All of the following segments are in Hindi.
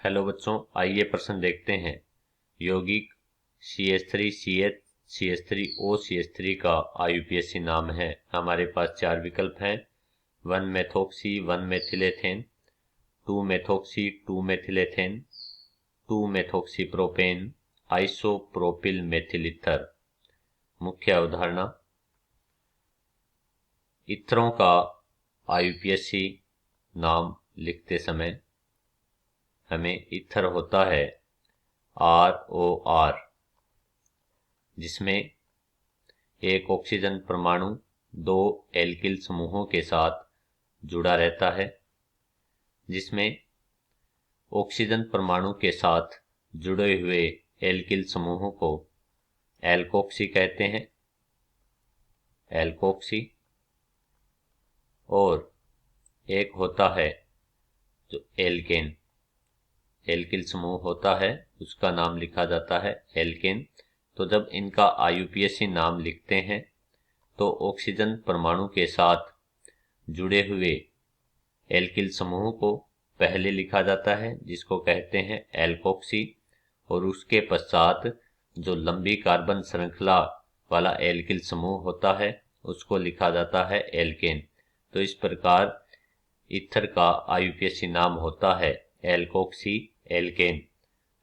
हेलो बच्चों, आइए प्रश्न देखते हैं। यौगिक CH3CH CH3O CH3 का IUPAC नाम है। हमारे पास चार विकल्प हैं: 1-मेथोक्सी 1-मेथिलेथेन, 2-मेथोक्सी 2-मेथिलेथेन, 2-मेथोक्सीप्रोपेन, आइसोप्रोपिल मेथिल ईथर। मुख्य अवधारणा: ईथरों का IUPAC नाम लिखते समय हमें ईथर होता है ROR, जिसमें एक ऑक्सीजन परमाणु दो एल्किल समूहों के साथ जुड़ा रहता है, जिसमें ऑक्सीजन परमाणु के साथ जुड़े हुए एल्किल समूहों को एल्कोक्सी कहते हैं, एल्कोक्सी। और एक होता है जो एल्केन, एल्किल समूह होता है, उसका नाम लिखा जाता है एल्केन। तो जब इनका IUPAC नाम लिखते हैं तो ऑक्सीजन परमाणु के साथ जुड़े हुए एल्किल समूह को पहले लिखा जाता है, जिसको कहते हैं एल्कोक्सी, और उसके पश्चात जो लंबी कार्बन श्रृंखला वाला एल्किल समूह होता है उसको लिखा जाता है एल्केन। तो इस प्रकार ईथर का IUPAC नाम होता है एल्कोक्सी एल्केन।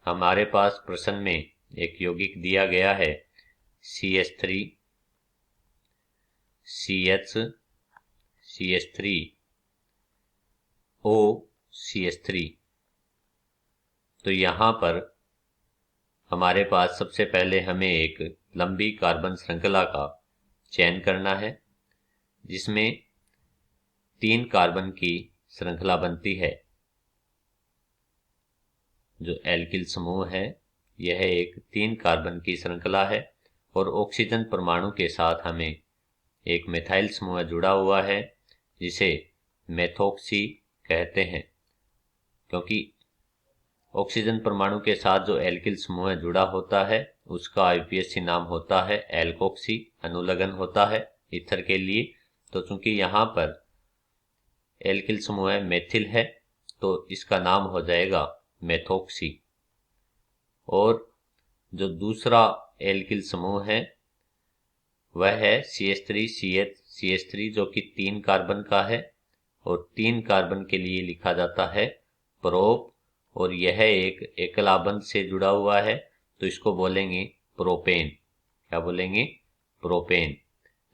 हमारे पास प्रश्न में एक यौगिक दिया गया है CH3 CH CH3O CH3। तो यहाँ पर हमारे पास सबसे पहले हमें एक लंबी कार्बन श्रृंखला का चयन करना है, जिसमें 3 कार्बन की श्रृंखला बनती है। जो एल्किल समूह है यह एक 3 कार्बन की श्रृंखला है, और ऑक्सीजन परमाणु के साथ हमें एक मिथाइल समूह जुड़ा हुआ है, जिसे मेथोक्सी कहते हैं। क्योंकि ऑक्सीजन परमाणु के साथ जो एल्किल समूह जुड़ा होता है उसका IUPAC नाम होता है एल्कोक्सी, अनुलग्न होता है ईथर के लिए। तो चूंकि यहाँ पर एल्किल समूह मेथिल है तो इसका नाम हो जाएगा मेथोक्सी। और जो दूसरा एल्किल समूह है वह है CH3CH जो कि 3 कार्बन का है, और 3 कार्बन के लिए लिखा जाता है प्रोप, और यह एक एकला बंध से जुड़ा हुआ है, तो इसको बोलेंगे प्रोपेन। क्या बोलेंगे? प्रोपेन।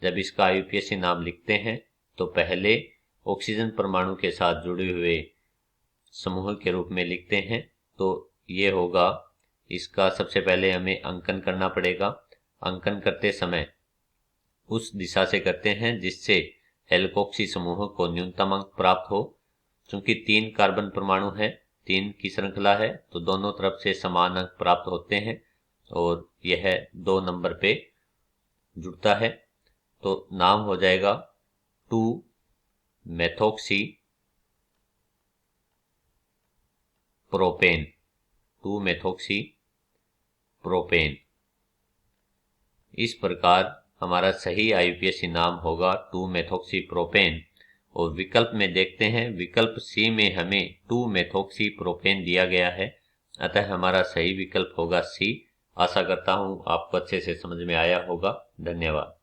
जब इसका IUPAC नाम लिखते हैं तो पहले ऑक्सीजन परमाणु के साथ जुड़े हुए समूह के रूप में लिखते हैं। तो ये होगा, इसका सबसे पहले हमें अंकन करना पड़ेगा। अंकन करते समय उस दिशा से करते हैं जिससे एल्कोक्सी समूह को न्यूनतम अंक प्राप्त हो। चूंकि 3 कार्बन परमाणु है, 3 की श्रृंखला है, तो दोनों तरफ से समान अंक प्राप्त होते हैं और यह 2 नंबर पे जुड़ता है। तो नाम हो जाएगा 2-मेथोक्सी प्रोपेन, 2-मेथोक्सी प्रोपेन। इस प्रकार हमारा सही IUPAC नाम होगा 2-मेथोक्सी प्रोपेन। और विकल्प में देखते हैं, विकल्प C में हमें 2-मेथोक्सी प्रोपेन दिया गया है, अतः हमारा सही विकल्प होगा C। आशा करता हूं आपको अच्छे से समझ में आया होगा। धन्यवाद।